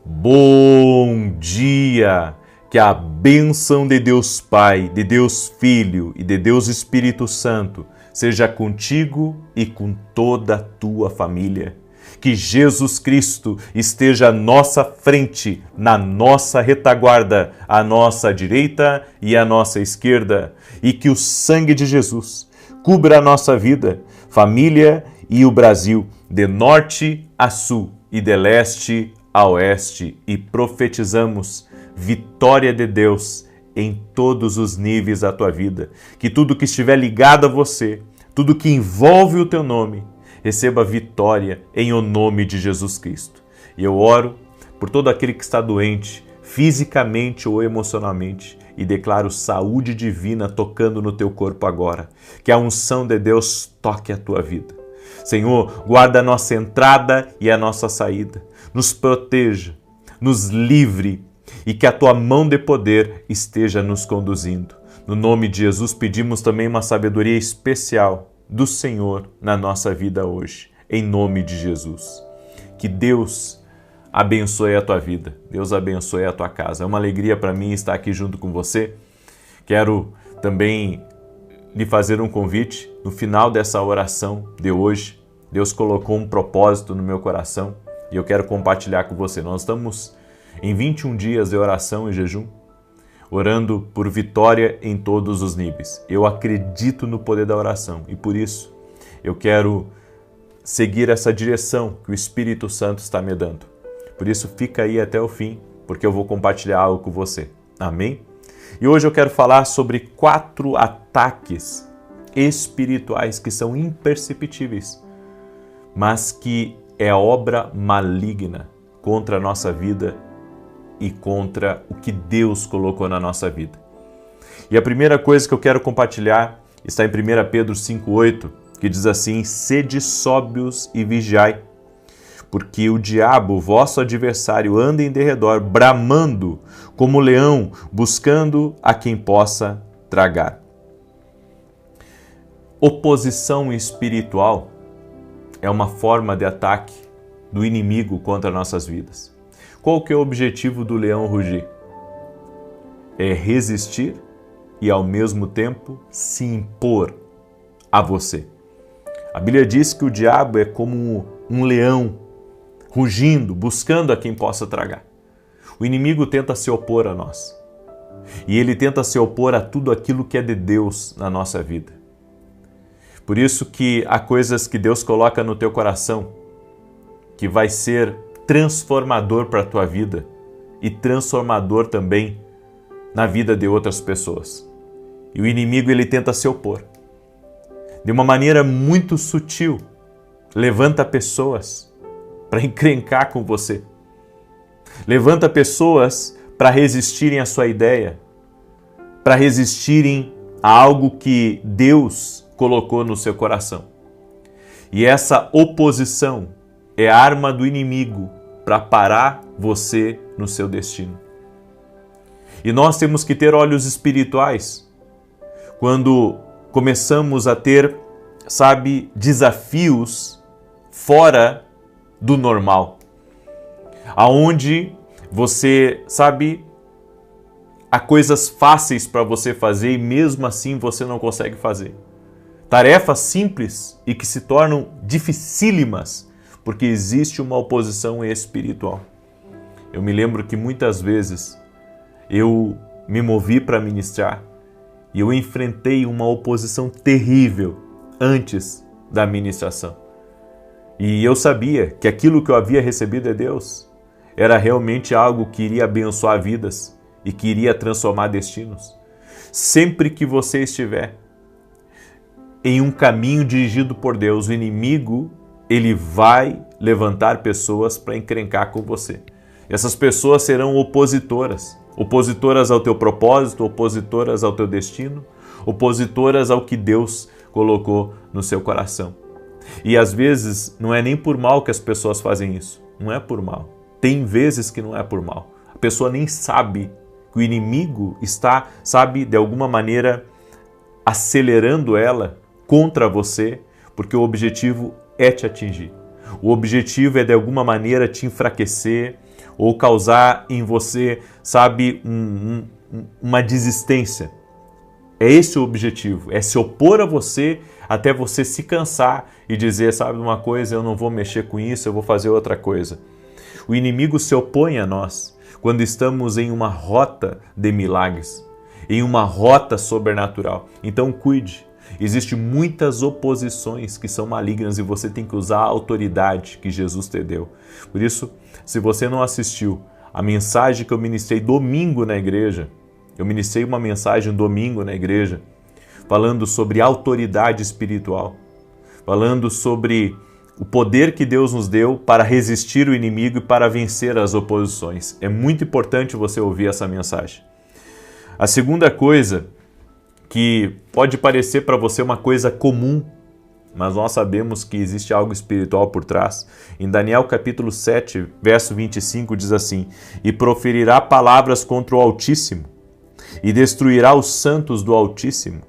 Bom dia! Que a bênção de Deus Pai, de Deus Filho e de Deus Espírito Santo seja contigo e com toda a tua família. Que Jesus Cristo esteja à nossa frente, na nossa retaguarda, à nossa direita e à nossa esquerda. E que o sangue de Jesus cubra a nossa vida, família e o Brasil, de norte a sul e de leste a oeste, e profetizamos vitória de Deus em todos os níveis da tua vida. Que tudo que estiver ligado a você, tudo que envolve o teu nome, receba vitória em o nome de Jesus Cristo. E eu oro por todo aquele que está doente, fisicamente ou emocionalmente, e declaro saúde divina tocando no teu corpo agora. Que a unção de Deus toque a tua vida. Senhor, guarda a nossa entrada e a nossa saída. Nos proteja, nos livre e que a tua mão de poder esteja nos conduzindo. No nome de Jesus pedimos também uma sabedoria especial do Senhor na nossa vida hoje, em nome de Jesus. Que Deus abençoe a tua vida, Deus abençoe a tua casa. É uma alegria para mim estar aqui junto com você. Quero também lhe fazer um convite. No final dessa oração de hoje, Deus colocou um propósito no meu coração e eu quero compartilhar com você. Nós estamos em 21 dias de oração e jejum, orando por vitória em todos os níveis. Eu acredito no poder da oração e por isso eu quero seguir essa direção que o Espírito Santo está me dando. Por isso fica aí até o fim, porque eu vou compartilhar algo com você. Amém? E hoje eu quero falar sobre 4 ataques espirituais que são imperceptíveis, mas que é obra maligna contra a nossa vida e contra o que Deus colocou na nossa vida. E a primeira coisa que eu quero compartilhar está em 1 Pedro 5,8, que diz assim: sede sóbrios e vigiai, porque o diabo, vosso adversário, anda em derredor, bramando como leão, buscando a quem possa tragar. Oposição espiritual é uma forma de ataque do inimigo contra nossas vidas. Qual que é o objetivo do leão rugir? É resistir e ao mesmo tempo se impor a você. A Bíblia diz que o diabo é como um leão rugindo, buscando a quem possa tragar. O inimigo tenta se opor a nós. E ele tenta se opor a tudo aquilo que é de Deus na nossa vida. Por isso que há coisas que Deus coloca no teu coração que vai ser transformador para a tua vida e transformador também na vida de outras pessoas. E o inimigo ele tenta se opor. De uma maneira muito sutil, levanta pessoas para encrencar com você. Levanta pessoas para resistirem à sua ideia, para resistirem a algo que Deus colocou no seu coração. E essa oposição é a arma do inimigo para parar você no seu destino. E nós temos que ter olhos espirituais quando começamos a ter, desafios fora do normal. Aonde você, há coisas fáceis para você fazer e mesmo assim você não consegue fazer. Tarefas simples e que se tornam dificílimas porque existe uma oposição espiritual. Eu me lembro que muitas vezes eu me movi para ministrar e eu enfrentei uma oposição terrível antes da ministração. E eu sabia que aquilo que eu havia recebido de Deus era realmente algo que iria abençoar vidas e que iria transformar destinos. Sempre que você estiver em um caminho dirigido por Deus, o inimigo, ele vai levantar pessoas para encrencar com você. Essas pessoas serão opositoras ao teu propósito, opositoras ao teu destino, opositoras ao que Deus colocou no seu coração. E às vezes não é nem por mal que as pessoas fazem isso, não é por mal. Tem vezes que não é por mal. A pessoa nem sabe que o inimigo está, de alguma maneira acelerando ela contra você, porque o objetivo é te atingir. O objetivo é de alguma maneira te enfraquecer, ou causar em você, sabe, uma desistência. É esse o objetivo, é se opor a você até você se cansar e dizer, sabe uma coisa, eu não vou mexer com isso, eu vou fazer outra coisa. O inimigo se opõe a nós quando estamos em uma rota de milagres, em uma rota sobrenatural. Então cuide. Existem muitas oposições que são malignas e você tem que usar a autoridade que Jesus te deu. Por isso, se você não assistiu a mensagem que eu ministrei domingo na igreja, eu ministrei uma mensagem domingo na igreja, falando sobre autoridade espiritual, falando sobre o poder que Deus nos deu para resistir o inimigo e para vencer as oposições. É muito importante você ouvir essa mensagem. A segunda coisa, que pode parecer para você uma coisa comum, mas nós sabemos que existe algo espiritual por trás. Em Daniel capítulo 7, verso 25 diz assim: "E proferirá palavras contra o Altíssimo, e destruirá os santos do Altíssimo,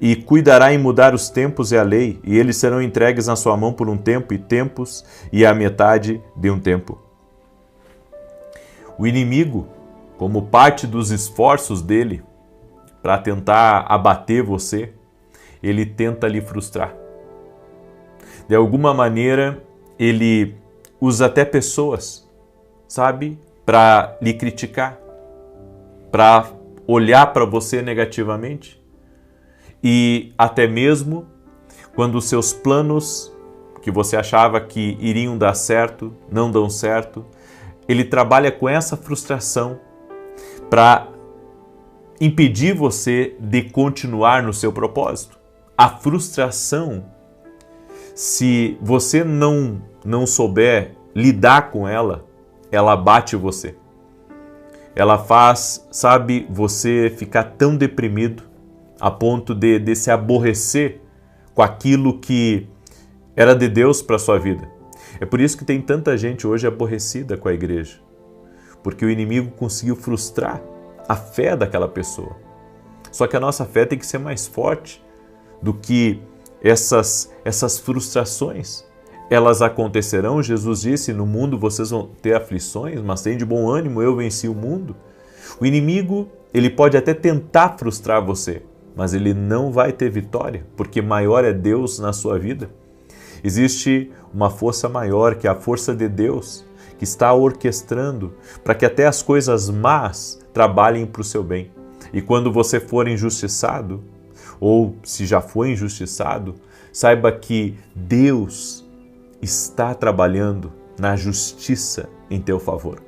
e cuidará em mudar os tempos e a lei, e eles serão entregues na sua mão por um tempo e tempos, e a metade de um tempo." O inimigo, como parte dos esforços dele para tentar abater você, ele tenta lhe frustrar. De alguma maneira, ele usa até pessoas, sabe, para lhe criticar, para olhar para você negativamente. E até mesmo quando os seus planos, que você achava que iriam dar certo, não dão certo, ele trabalha com essa frustração para impedir você de continuar no seu propósito. A frustração, se você não souber lidar com ela, ela abate você. Ela faz, sabe, você ficar tão deprimido a ponto de se aborrecer com aquilo que era de Deus para a sua vida. É por isso que tem tanta gente hoje aborrecida com a igreja, porque o inimigo conseguiu frustrar a fé daquela pessoa. Só que a nossa fé tem que ser mais forte do que essas frustrações. Elas acontecerão, Jesus disse, no mundo vocês vão ter aflições, mas tem de bom ânimo, eu venci o mundo. O inimigo, ele pode até tentar frustrar você, mas ele não vai ter vitória, porque maior é Deus na sua vida. Existe uma força maior, que é a força de Deus, que está orquestrando para que até as coisas más trabalhem para o seu bem. E quando você for injustiçado, ou se já foi injustiçado, saiba que Deus está trabalhando na justiça em teu favor.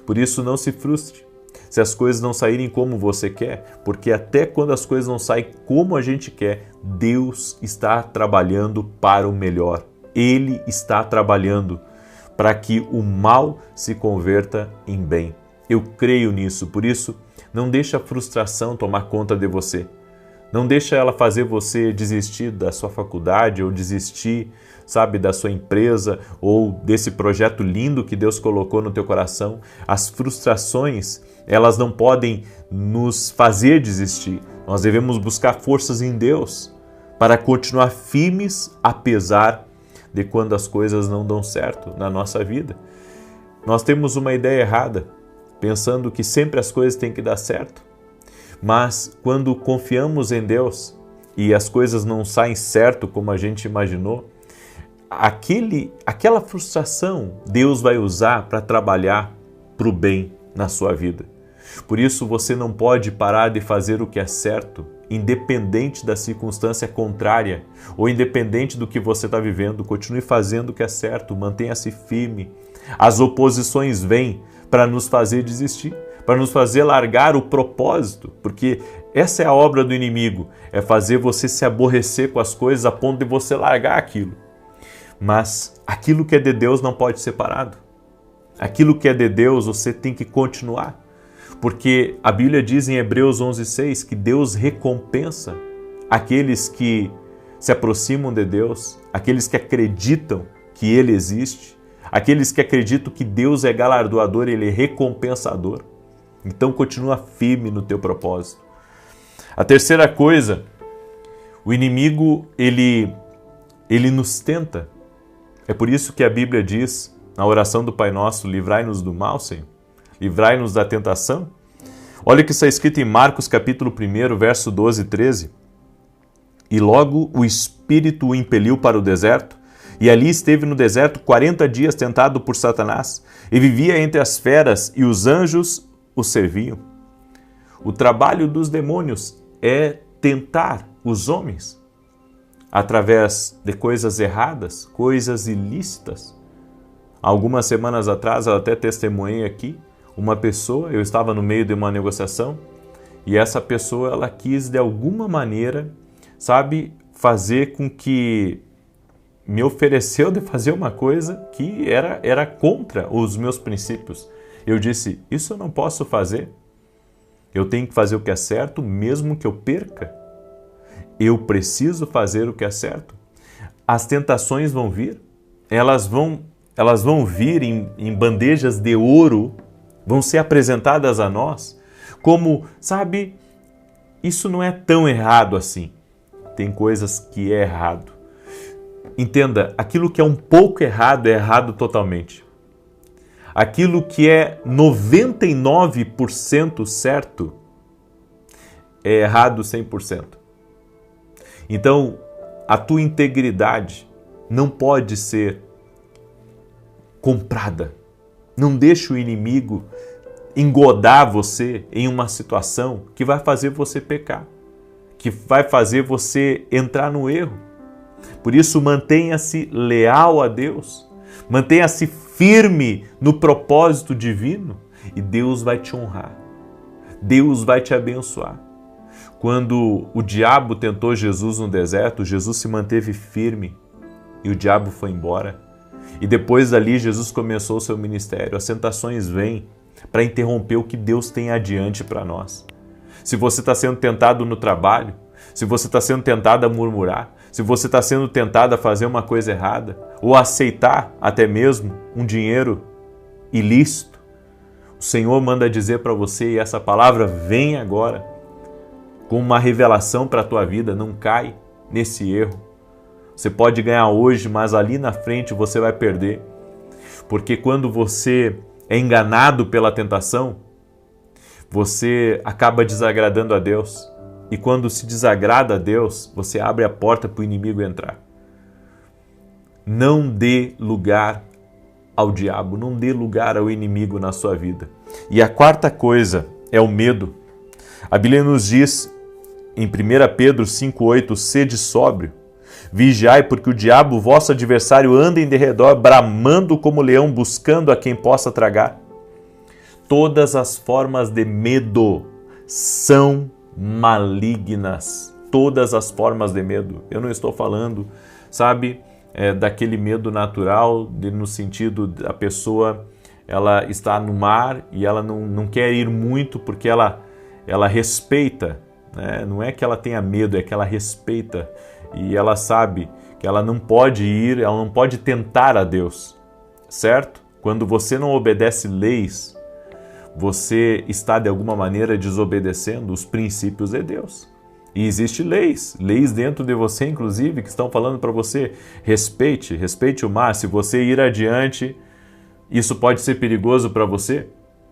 Por isso não se frustre se as coisas não saírem como você quer, porque até quando as coisas não saem como a gente quer, Deus está trabalhando para o melhor. Ele está trabalhando para que o mal se converta em bem. Eu creio nisso, por isso não deixa a frustração tomar conta de você. Não deixa ela fazer você desistir da sua faculdade ou desistir, sabe, da sua empresa ou desse projeto lindo que Deus colocou no teu coração. As frustrações, elas não podem nos fazer desistir. Nós devemos buscar forças em Deus para continuar firmes apesar de quando as coisas não dão certo na nossa vida. Nós temos uma ideia errada, pensando que sempre as coisas têm que dar certo. Mas quando confiamos em Deus e as coisas não saem certo como a gente imaginou, aquela frustração Deus vai usar para trabalhar para o bem na sua vida. Por isso você não pode parar de fazer o que é certo, independente da circunstância contrária ou independente do que você está vivendo. Continue fazendo o que é certo, mantenha-se firme. As oposições vêm para nos fazer desistir, para nos fazer largar o propósito, porque essa é a obra do inimigo, é fazer você se aborrecer com as coisas a ponto de você largar aquilo. Mas aquilo que é de Deus não pode ser parado. Aquilo que é de Deus você tem que continuar, porque a Bíblia diz em Hebreus 11:6 que Deus recompensa aqueles que se aproximam de Deus, aqueles que acreditam que Ele existe, aqueles que acreditam que Deus é galardoador, Ele é recompensador. Então continua firme no teu propósito. A terceira coisa, o inimigo, ele nos tenta. É por isso que a Bíblia diz na oração do Pai Nosso, livrai-nos do mal, Senhor, livrai-nos da tentação. Olha o que está escrito em Marcos capítulo 1, verso 12 e 13. E logo o Espírito o impeliu para o deserto, e ali esteve no deserto 40 dias tentado por Satanás, e vivia entre as feras, e os anjos o serviam. O trabalho dos demônios é tentar os homens através de coisas erradas, coisas ilícitas. Algumas semanas atrás, eu até testemunhei aqui, uma pessoa, eu estava no meio de uma negociação, e essa pessoa, ela quis de alguma maneira, fazer com que me ofereceu de fazer uma coisa que era contra os meus princípios. Eu disse, isso eu não posso fazer. Eu tenho que fazer o que é certo, mesmo que eu perca. Eu preciso fazer o que é certo. As tentações vão vir, elas vão vir em bandejas de ouro, vão ser apresentadas a nós como, isso não é tão errado assim. Tem coisas que é errado. Entenda, aquilo que é um pouco errado é errado totalmente. Aquilo que é 99% certo é errado 100%. Então, a tua integridade não pode ser comprada. Não deixe o inimigo engodar você em uma situação que vai fazer você pecar, que vai fazer você entrar no erro. Por isso, mantenha-se leal a Deus, mantenha-se firme no propósito divino e Deus vai te honrar, Deus vai te abençoar. Quando o diabo tentou Jesus no deserto, Jesus se manteve firme e o diabo foi embora. E depois dali, Jesus começou o seu ministério. As tentações vêm para interromper o que Deus tem adiante para nós. Se você está sendo tentado no trabalho, se você está sendo tentado a murmurar, se você está sendo tentado a fazer uma coisa errada, ou a aceitar até mesmo um dinheiro ilícito, o Senhor manda dizer para você, e essa palavra vem agora, com uma revelação para a tua vida, não cai nesse erro. Você pode ganhar hoje, mas ali na frente você vai perder. Porque quando você é enganado pela tentação, você acaba desagradando a Deus. E quando se desagrada a Deus, você abre a porta para o inimigo entrar. Não dê lugar ao diabo, não dê lugar ao inimigo na sua vida. E a quarta coisa é o medo. A Bíblia nos diz em 1 Pedro 5,8, sede sóbrio, vigiai, porque o diabo, vosso adversário, anda em derredor, bramando como leão, buscando a quem possa tragar. Todas as formas de medo são malignas. Todas as formas de medo. Eu não estou falando, daquele medo natural, no sentido da pessoa, ela está no mar e ela não quer ir muito porque ela respeita, né? Não é que ela tenha medo, é que ela respeita e ela sabe que ela não pode ir, ela não pode tentar a Deus, certo? Quando você não obedece leis, você está de alguma maneira desobedecendo os princípios de Deus. E existem leis dentro de você, inclusive, que estão falando para você, respeite o mar. Se você ir adiante, isso pode ser perigoso para você.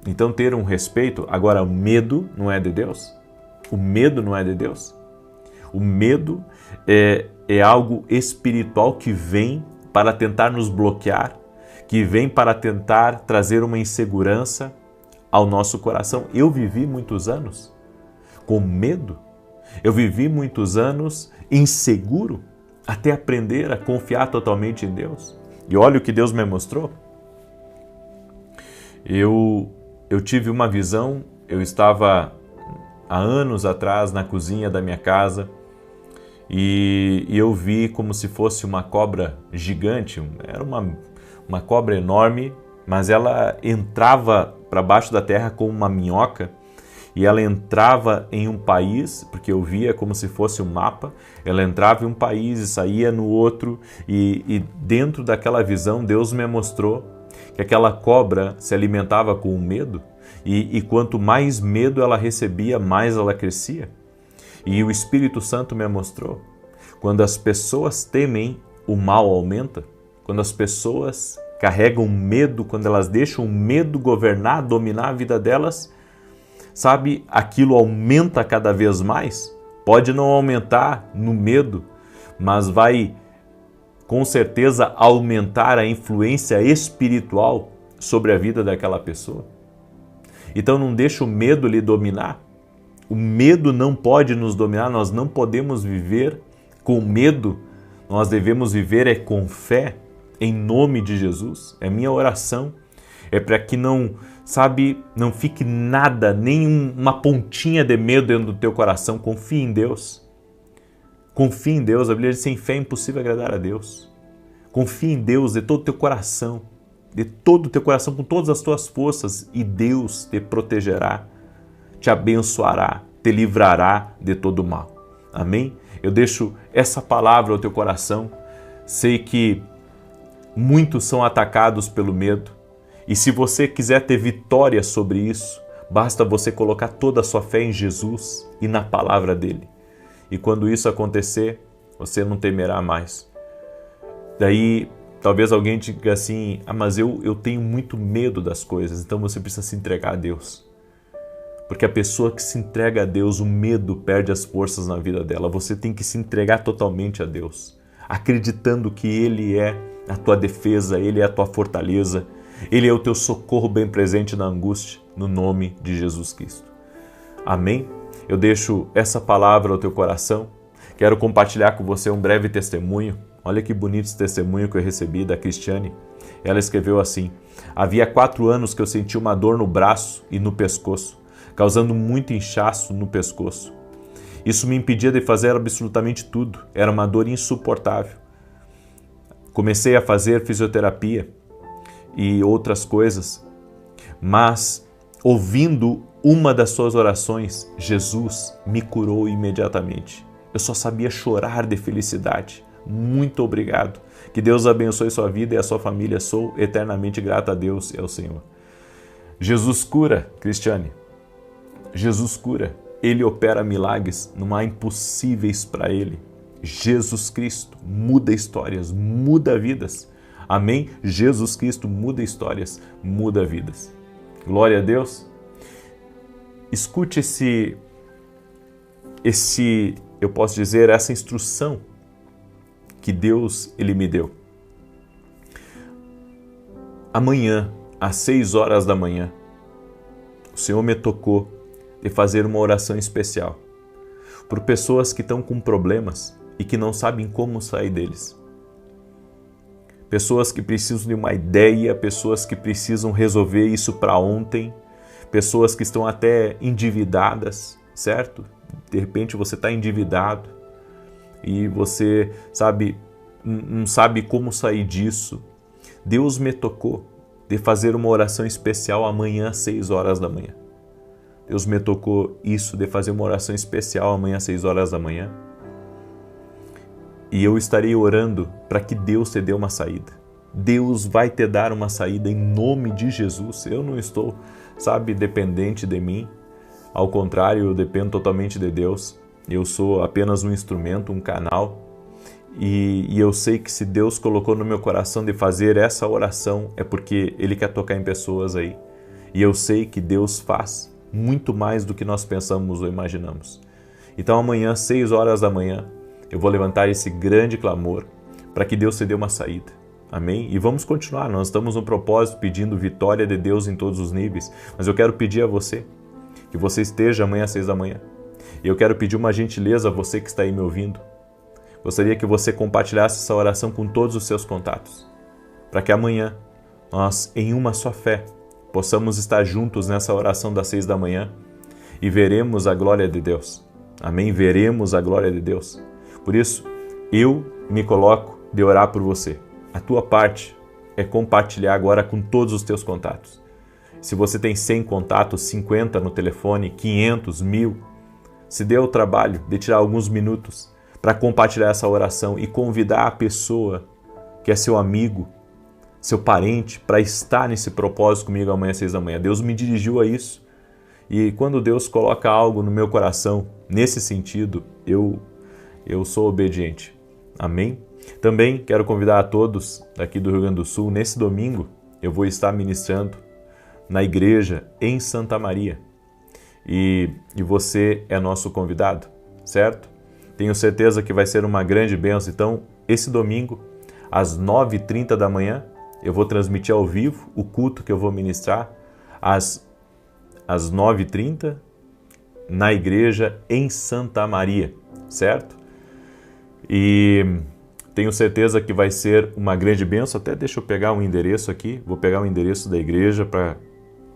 Então ter um respeito. Agora, o medo não é de Deus. O medo não é de Deus. O medo é algo espiritual que vem para tentar nos bloquear, que vem para tentar trazer uma insegurança ao nosso coração. Eu vivi muitos anos com medo. Eu vivi muitos anos inseguro até aprender a confiar totalmente em Deus. E olha o que Deus me mostrou. Eu tive uma visão, eu estava há anos atrás na cozinha da minha casa e eu vi como se fosse uma cobra gigante, era uma cobra enorme, mas ela entrava para baixo da terra como uma minhoca e ela entrava em um país, porque eu via como se fosse um mapa, ela entrava em um país e saía no outro e dentro daquela visão Deus me mostrou que aquela cobra se alimentava com o medo e quanto mais medo ela recebia, mais ela crescia. E o Espírito Santo me mostrou, quando as pessoas temem, o mal aumenta. Quando as pessoas carregam medo, quando elas deixam o medo governar, dominar a vida delas, sabe, aquilo aumenta cada vez mais. Pode não aumentar no medo, mas vai com certeza aumentar a influência espiritual sobre a vida daquela pessoa. Então não deixa o medo lhe dominar. O medo não pode nos dominar, nós não podemos viver com medo, nós devemos viver com fé, em nome de Jesus. É minha oração, é para que não fique nada, nem uma pontinha de medo dentro do teu coração. Confie em Deus. Confie em Deus. A Bíblia diz: sem fé é impossível agradar a Deus. Confie em Deus de todo o teu coração, com todas as tuas forças, e Deus te protegerá, te abençoará, te livrará de todo o mal. Amém? Eu deixo essa palavra ao teu coração. Sei que muitos são atacados pelo medo, e se você quiser ter vitória sobre isso, basta você colocar toda a sua fé em Jesus e na palavra dele. E quando isso acontecer, você não temerá mais. Daí, talvez alguém diga assim: mas eu tenho muito medo das coisas. Então você precisa se entregar a Deus. Porque a pessoa que se entrega a Deus, o medo perde as forças na vida dela. Você tem que se entregar totalmente a Deus, acreditando que Ele é a tua defesa, Ele é a tua fortaleza, Ele é o teu socorro bem presente na angústia, no nome de Jesus Cristo. Amém? Eu deixo essa palavra ao teu coração. Quero compartilhar com você um breve testemunho. Olha que bonito esse testemunho que eu recebi da Cristiane. Ela escreveu assim: havia 4 anos que eu senti uma dor no braço e no pescoço, causando muito inchaço no pescoço. Isso me impedia de fazer absolutamente tudo. Era uma dor insuportável. Comecei a fazer fisioterapia e outras coisas, mas ouvindo uma das suas orações, Jesus me curou imediatamente. Eu só sabia chorar de felicidade. Muito obrigado. Que Deus abençoe sua vida e a sua família. Sou eternamente grato a Deus e ao Senhor. Jesus cura, Cristiane. Jesus cura. Ele opera milagres, não há impossíveis para Ele. Jesus Cristo muda histórias, muda vidas. Amém? Jesus Cristo muda histórias, muda vidas. Glória a Deus. Escute eu posso dizer, essa instrução que Deus Ele me deu. Amanhã, às 6 horas da manhã, o Senhor me tocou de fazer uma oração especial por pessoas que estão com problemas e que não sabem como sair deles. Pessoas que precisam de uma ideia, pessoas que precisam resolver isso para ontem, pessoas que estão até endividadas, certo? De repente você está endividado e você não sabe como sair disso. Deus me tocou de fazer uma oração especial amanhã às 6 horas da manhã. Deus me tocou isso de fazer uma oração especial amanhã às 6 horas da manhã. E eu estarei orando para que Deus te dê uma saída. Deus vai te dar uma saída em nome de Jesus. Eu não estou, dependente de mim. Ao contrário, eu dependo totalmente de Deus. Eu sou apenas um instrumento, um canal. E eu sei que se Deus colocou no meu coração de fazer essa oração, é porque Ele quer tocar em pessoas aí. E eu sei que Deus faz muito mais do que nós pensamos ou imaginamos. Então amanhã, 6 horas da manhã, eu vou levantar esse grande clamor para que Deus te dê uma saída. Amém? E vamos continuar. Nós estamos no propósito pedindo vitória de Deus em todos os níveis. Mas eu quero pedir a você que você esteja amanhã às 6 da manhã. E eu quero pedir uma gentileza a você que está aí me ouvindo. Gostaria que você compartilhasse essa oração com todos os seus contatos, para que amanhã nós, em uma só fé, possamos estar juntos nessa oração das 6 da manhã e veremos a glória de Deus. Amém? Veremos a glória de Deus. Por isso, eu me coloco de orar por você. A tua parte é compartilhar agora com todos os teus contatos. Se você tem 100 contatos, 50 no telefone, 500, 1000, se dê o trabalho de tirar alguns minutos para compartilhar essa oração e convidar a pessoa que é seu amigo, seu parente, para estar nesse propósito comigo amanhã às 6 da manhã. Deus me dirigiu a isso. E quando Deus coloca algo no meu coração, nesse sentido, eu sou obediente. Amém? Também quero convidar a todos daqui do Rio Grande do Sul, nesse domingo eu vou estar ministrando na igreja em Santa Maria e você é nosso convidado, certo? Tenho certeza que vai ser uma grande bênção. Então, esse domingo, às 9h30 da manhã, eu vou transmitir ao vivo o culto que eu vou ministrar às 9h30 na igreja em Santa Maria, certo? E tenho certeza que vai ser uma grande bênção. Até deixa eu pegar um endereço aqui, vou pegar o endereço da igreja para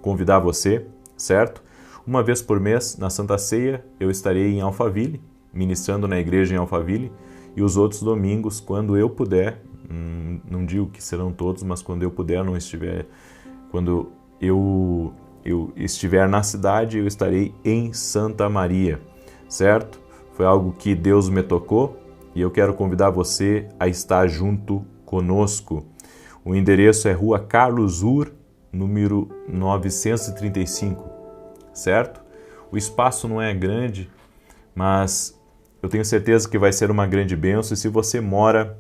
convidar você, certo? Uma vez por mês, na Santa Ceia, eu estarei em Alphaville, ministrando na igreja em Alphaville, e os outros domingos, quando eu puder, não digo que serão todos, mas quando eu puder, quando eu estiver na cidade, eu estarei em Santa Maria, certo? Foi algo que Deus me tocou e eu quero convidar você a estar junto conosco. O endereço é Rua Carlos Ur, número 935, certo? O espaço não é grande, mas eu tenho certeza que vai ser uma grande bênção. E se você mora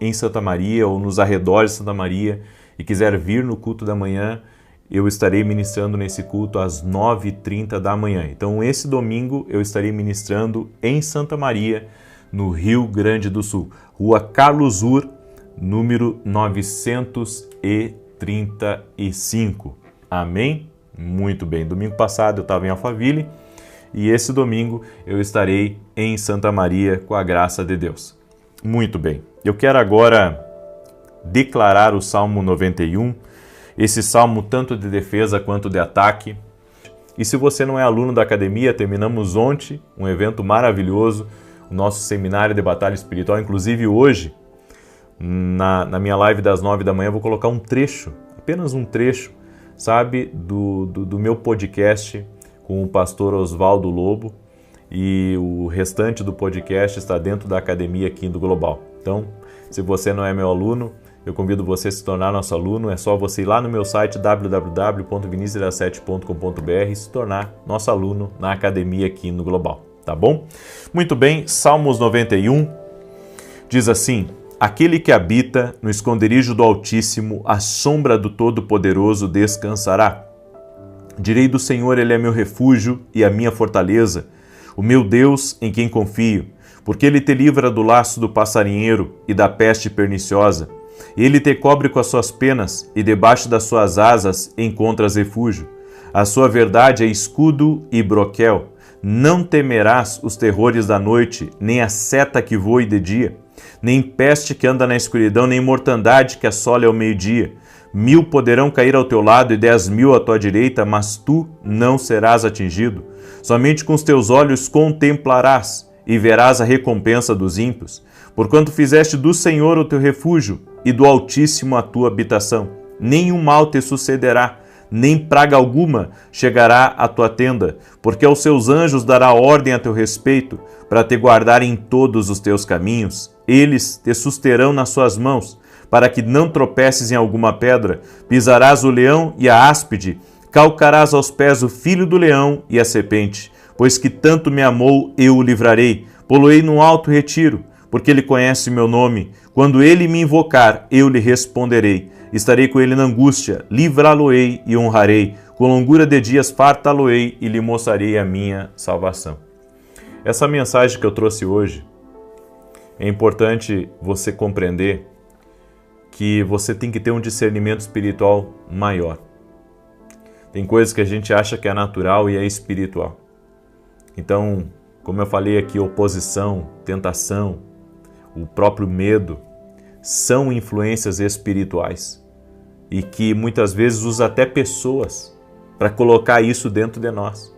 em Santa Maria ou nos arredores de Santa Maria e quiser vir no culto da manhã, eu estarei ministrando nesse culto às 9h30 da manhã. Então, esse domingo eu estarei ministrando em Santa Maria, no Rio Grande do Sul. Rua Carlos Ur, número 935. Amém? Muito bem. Domingo passado eu estava em Alphaville e esse domingo eu estarei em Santa Maria com a graça de Deus. Muito bem. Eu quero agora declarar o Salmo 91, esse salmo tanto de defesa quanto de ataque. E se você não é aluno da academia, terminamos ontem um evento maravilhoso, o nosso seminário de batalha espiritual. Inclusive hoje, na minha live das 9 da manhã, eu vou colocar um trecho, apenas um trecho, sabe, do meu podcast com o pastor Oswaldo Lobo, e o restante do podcast está dentro da academia aqui do Global. Então, se você não é meu aluno, eu convido você a se tornar nosso aluno. É só você ir lá no meu site www.vinicius17.com.br e se tornar nosso aluno na academia aqui no Global, tá bom? Muito bem, Salmos 91 diz assim: aquele que habita no esconderijo do Altíssimo, à sombra do Todo-Poderoso descansará. Direi do Senhor, ele é meu refúgio e a minha fortaleza, o meu Deus em quem confio, porque ele te livra do laço do passarinheiro e da peste perniciosa. Ele te cobre com as suas penas e debaixo das suas asas encontras refúgio. A sua verdade é escudo e broquel. Não temerás os terrores da noite, nem a seta que voe de dia, nem peste que anda na escuridão, nem mortandade que assole ao meio-dia. 1000 poderão cair ao teu lado e 10.000 à tua direita, mas tu não serás atingido. Somente com os teus olhos contemplarás e verás a recompensa dos ímpios. Porquanto fizeste do Senhor o teu refúgio e do Altíssimo a tua habitação. Nenhum mal te sucederá, nem praga alguma chegará à tua tenda, porque aos seus anjos dará ordem a teu respeito, para te guardar em todos os teus caminhos. Eles te susterão nas suas mãos, para que não tropeces em alguma pedra. Pisarás o leão e a áspide, calcarás aos pés o filho do leão e a serpente. Pois que tanto me amou, eu o livrarei, pô-lo-ei num alto retiro, porque ele conhece meu nome. Quando ele me invocar, eu lhe responderei. Estarei com ele na angústia, livrá-lo-ei e honrarei. Com longura de dias fartá-lo-ei e lhe mostrarei a minha salvação. Essa mensagem que eu trouxe hoje, é importante você compreender que você tem que ter um discernimento espiritual maior. Tem coisas que a gente acha que é natural e é espiritual. Então, como eu falei aqui, oposição, tentação, o próprio medo, são influências espirituais e que muitas vezes usa até pessoas para colocar isso dentro de nós.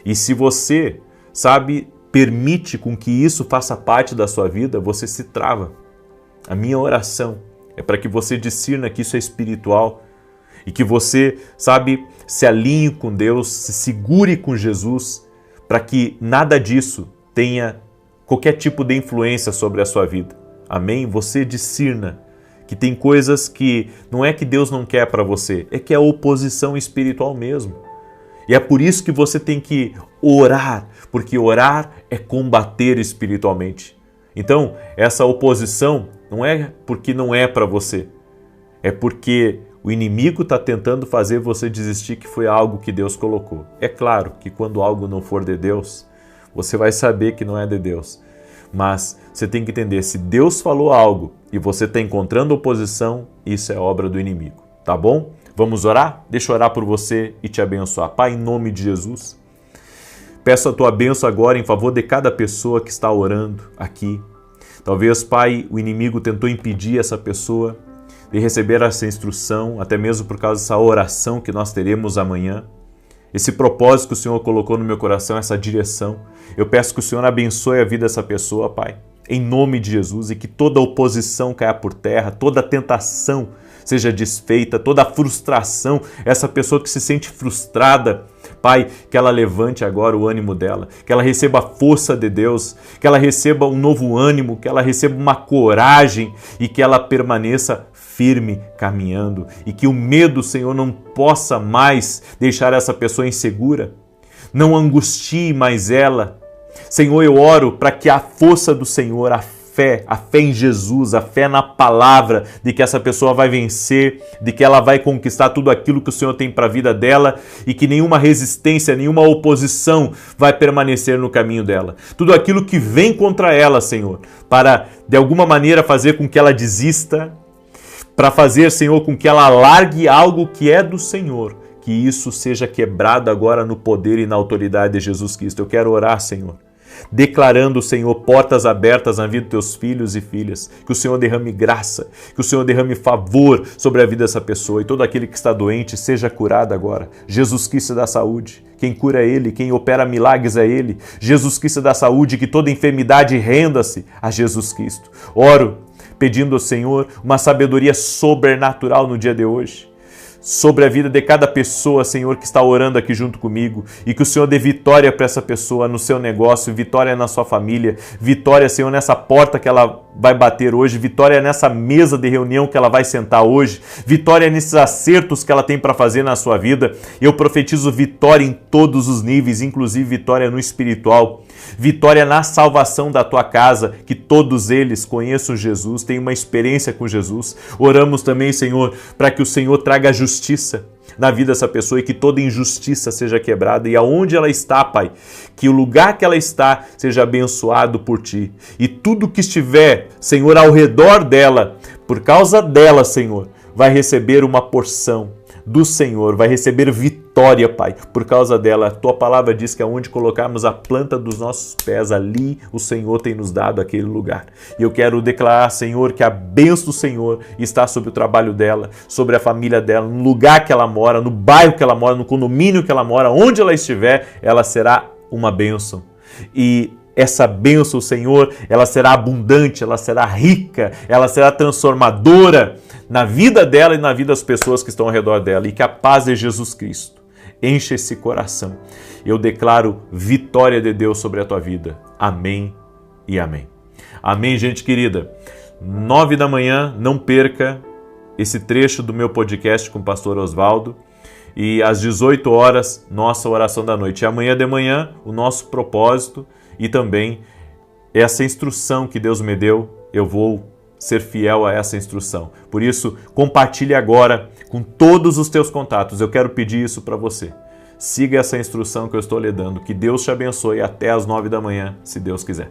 E se você, permite com que isso faça parte da sua vida, você se trava. A minha oração é para que você discirna que isso é espiritual e que você, se alinhe com Deus, se segure com Jesus, para que nada disso tenha qualquer tipo de influência sobre a sua vida. Amém? Você discirna que tem coisas que não é que Deus não quer para você, é que é oposição espiritual mesmo. E é por isso que você tem que orar, porque orar é combater espiritualmente. Então, essa oposição não é porque não é para você, é porque o inimigo está tentando fazer você desistir que foi algo que Deus colocou. É claro que quando algo não for de Deus, você vai saber que não é de Deus. Mas você tem que entender, se Deus falou algo e você está encontrando oposição, isso é obra do inimigo, tá bom? Vamos orar? Deixa eu orar por você e te abençoar. Pai, em nome de Jesus, peço a tua bênção agora em favor de cada pessoa que está orando aqui. Talvez, Pai, o inimigo tentou impedir essa pessoa de receber essa instrução, até mesmo por causa dessa oração que nós teremos amanhã. Esse propósito que o Senhor colocou no meu coração, essa direção. Eu peço que o Senhor abençoe a vida dessa pessoa, Pai, em nome de Jesus, e que toda oposição caia por terra, toda tentação seja desfeita, toda frustração, essa pessoa que se sente frustrada, Pai, que ela levante agora o ânimo dela, que ela receba a força de Deus, que ela receba um novo ânimo, que ela receba uma coragem e que ela permaneça firme caminhando e que o medo, Senhor, não possa mais deixar essa pessoa insegura, não angustie mais ela. Senhor, eu oro para que a força do Senhor, a fé em Jesus, a fé na palavra, de que essa pessoa vai vencer, de que ela vai conquistar tudo aquilo que o Senhor tem para a vida dela e que nenhuma resistência, nenhuma oposição vai permanecer no caminho dela. Tudo aquilo que vem contra ela, Senhor, para de alguma maneira fazer com que ela desista, para fazer, Senhor, com que ela largue algo que é do Senhor, que isso seja quebrado agora no poder e na autoridade de Jesus Cristo. Eu quero orar, Senhor, declarando, Senhor, portas abertas na vida dos teus filhos e filhas, que o Senhor derrame graça, que o Senhor derrame favor sobre a vida dessa pessoa e todo aquele que está doente seja curado agora. Jesus Cristo dá saúde, quem cura é Ele, quem opera milagres é Ele. Jesus Cristo dá saúde, que toda enfermidade renda-se a Jesus Cristo. Oro pedindo ao Senhor uma sabedoria sobrenatural no dia de hoje, sobre a vida de cada pessoa, Senhor, que está orando aqui junto comigo, e que o Senhor dê vitória para essa pessoa no seu negócio, vitória na sua família, vitória, Senhor, nessa porta que ela vai bater hoje, vitória nessa mesa de reunião que ela vai sentar hoje, vitória nesses acertos que ela tem para fazer na sua vida. Eu profetizo vitória em todos os níveis, inclusive vitória no espiritual, vitória na salvação da tua casa, que todos eles conheçam Jesus, tenham uma experiência com Jesus. Oramos também, Senhor, para que o Senhor traga justiça na vida dessa pessoa e que toda injustiça seja quebrada, e aonde ela está, Pai, que o lugar que ela está seja abençoado por Ti, e tudo que estiver, Senhor, ao redor dela, por causa dela, Senhor, vai receber uma porção do Senhor, vai receber vitória, Pai, por causa dela. A Tua palavra diz que aonde colocarmos a planta dos nossos pés, ali o Senhor tem nos dado aquele lugar. E eu quero declarar, Senhor, que a bênção do Senhor está sobre o trabalho dela, sobre a família dela, no lugar que ela mora, no bairro que ela mora, no condomínio que ela mora, onde ela estiver, ela será uma bênção. E essa bênção, Senhor, ela será abundante, ela será rica, ela será transformadora na vida dela e na vida das pessoas que estão ao redor dela. E que a paz de Jesus Cristo enche esse coração. Eu declaro vitória de Deus sobre a tua vida. Amém e amém. Amém, gente querida. 9 da manhã, não perca esse trecho do meu podcast com o pastor Oswaldo. E às 18 horas, nossa oração da noite. E amanhã de manhã, o nosso propósito e também essa instrução que Deus me deu, eu vou ser fiel a essa instrução. Por isso, compartilhe agora com todos os teus contatos. Eu quero pedir isso para você. Siga essa instrução que eu estou lhe dando. Que Deus te abençoe até às 9 da manhã, se Deus quiser.